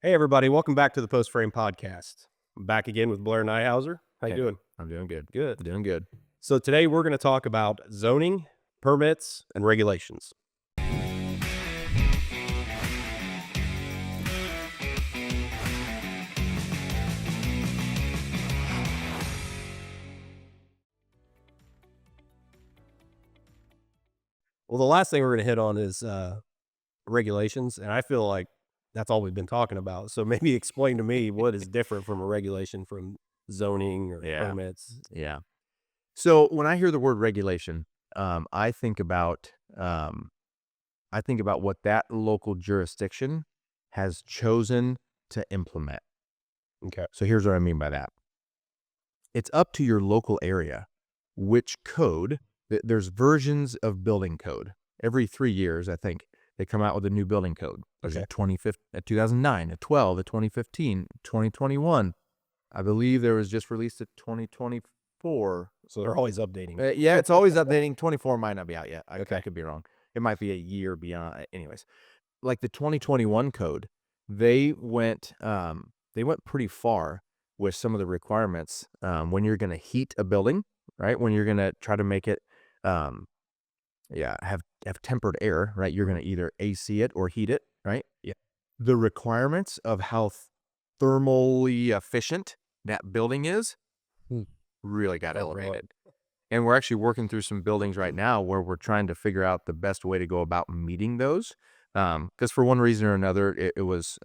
Hey everybody, welcome back to the Post Frame Podcast. I'm back again with Blair Neihouser. How you Hey, doing? I'm doing good. Good. Doing good. So today we're going to talk about zoning, permits, and regulations. Well, the last thing we're going to hit on is regulations, and I feel like that's all we've been talking about. So maybe explain to me what is different from a regulation from zoning or Yeah. permits. Yeah. So when I hear the word regulation, um, I think about um, I think about what that local jurisdiction has chosen to implement. Okay. So here's what I mean by that. It's up to your local area which code. There's versions of building code every 3 years. I think they come out with a new building code. There's Okay. a 2009, a 12, a 2015, 2021. I believe there was just released a 2024. So they're always updating. Yeah, it's always updating. 24 might not be out yet. I Okay. could be wrong. It might be a year beyond. Anyways, like the 2021 code, they went pretty far with some of the requirements when you're going to heat a building, right? When you're going to try to make it, um, have tempered air, right? You're going to either AC it or heat it, right? Yeah. The requirements of how thermally efficient that building is Hmm. really got Oh, really? elevated. And we're actually working through some buildings right now where we're trying to figure out the best way to go about meeting those. Because for one reason or another, it was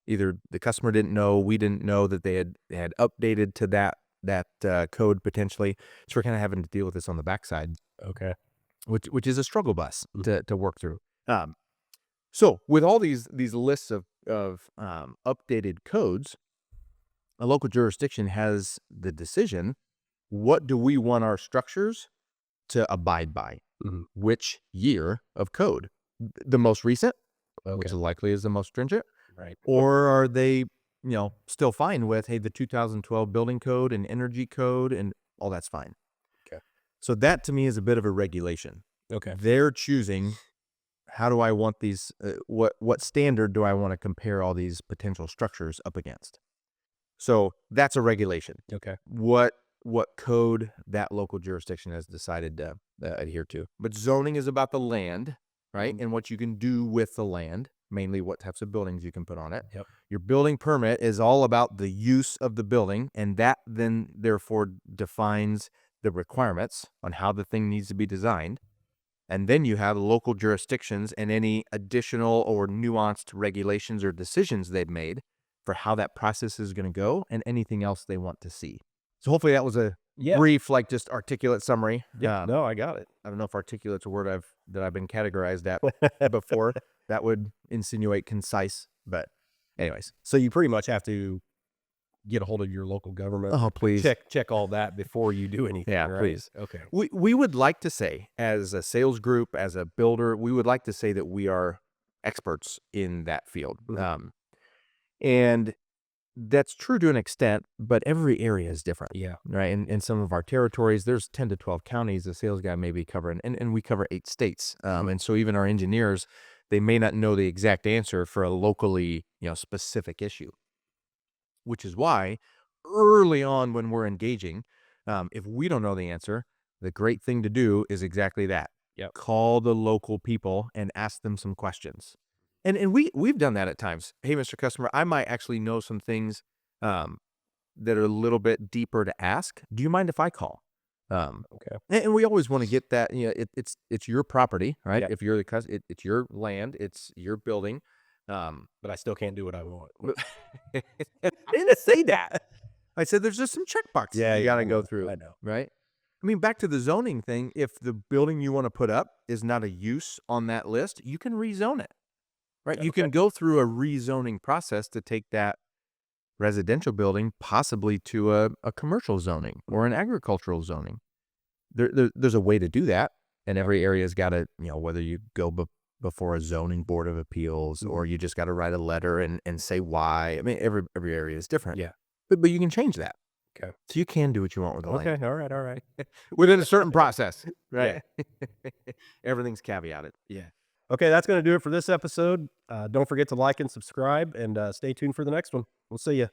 either the customer didn't know, we didn't know that they had updated to that code potentially. So we're kind of having to deal with this on the backside, Okay. which is a struggle bus to work through. So with all these lists of updated codes, a local jurisdiction has the decision: what do we want our structures to abide by? Mhm. Which year of code? The most recent, which Okay. likely is the most stringent, Right. or are they, still fine with, hey, the 2012 building code and energy code and all that's fine. Okay. So that to me is a bit of a regulation. Okay. They're choosing, how do I want these? What standard do I want to compare all these potential structures up against? So that's a regulation. Okay. What code that local jurisdiction has decided to adhere to. But zoning is about the land, right? Mhm. And what you can do with the land, mainly what types of buildings you can put on it. Yep. Your building permit is all about the use of the building, and that then therefore defines the requirements on how the thing needs to be designed. And then you have local jurisdictions and any additional or nuanced regulations or decisions they've made for how that process is going to go and anything else they want to see. So hopefully that was a Yeah. brief, like just articulate summary. Yeah. No, I got it. I don't know if articulate's a word I've been categorized at before. That would insinuate concise, but anyways. So you pretty much have to get a hold of your local government. Oh, please. Check all that before you do anything. Yeah, right? please. Okay. We would like to say, as a sales group, as a builder, we would like to say that we are experts in that field. Mhm. And that's true to an extent, but every area is different. Yeah. Right. In some of our territories, there's 10 to 12 counties the sales guy may be covering, and we cover 8 states. And so even our engineers, they may not know the exact answer for a locally, specific issue, which is why early on when we're engaging, if we don't know the answer, the great thing to do is exactly that. Yep. Call the local people and ask them some questions. And we've done that at times. Hey, Mr. Customer, I might actually know some things that are a little bit deeper to ask. Do you mind if I call? Okay. And we always want to get that. It's your property, right? Yep. If you're the customer, it's your land, it's your building. But I still can't do what I want. I didn't say that. I said there's just some check boxes Yeah. you Yeah. got to I go know. through, I know. right? I mean, back to the zoning thing. If the building you want to put up is not a use on that list, you can rezone it, right? You can go through a rezoning process to take that residential building possibly to a commercial zoning or an agricultural zoning. There's a way to do that, and every area's got to, whether you go before a zoning board of appeals or you just got to write a letter and say why. I mean, every area is different. Yeah. But you can change that. Okay. So you can do what you want with the land. Okay. All right. All right. Within a certain process, Yeah. right? Everything's caveated. Yeah. Okay, that's going to do it for this episode. Don't forget to like and subscribe, and stay tuned for the next one. We'll see you.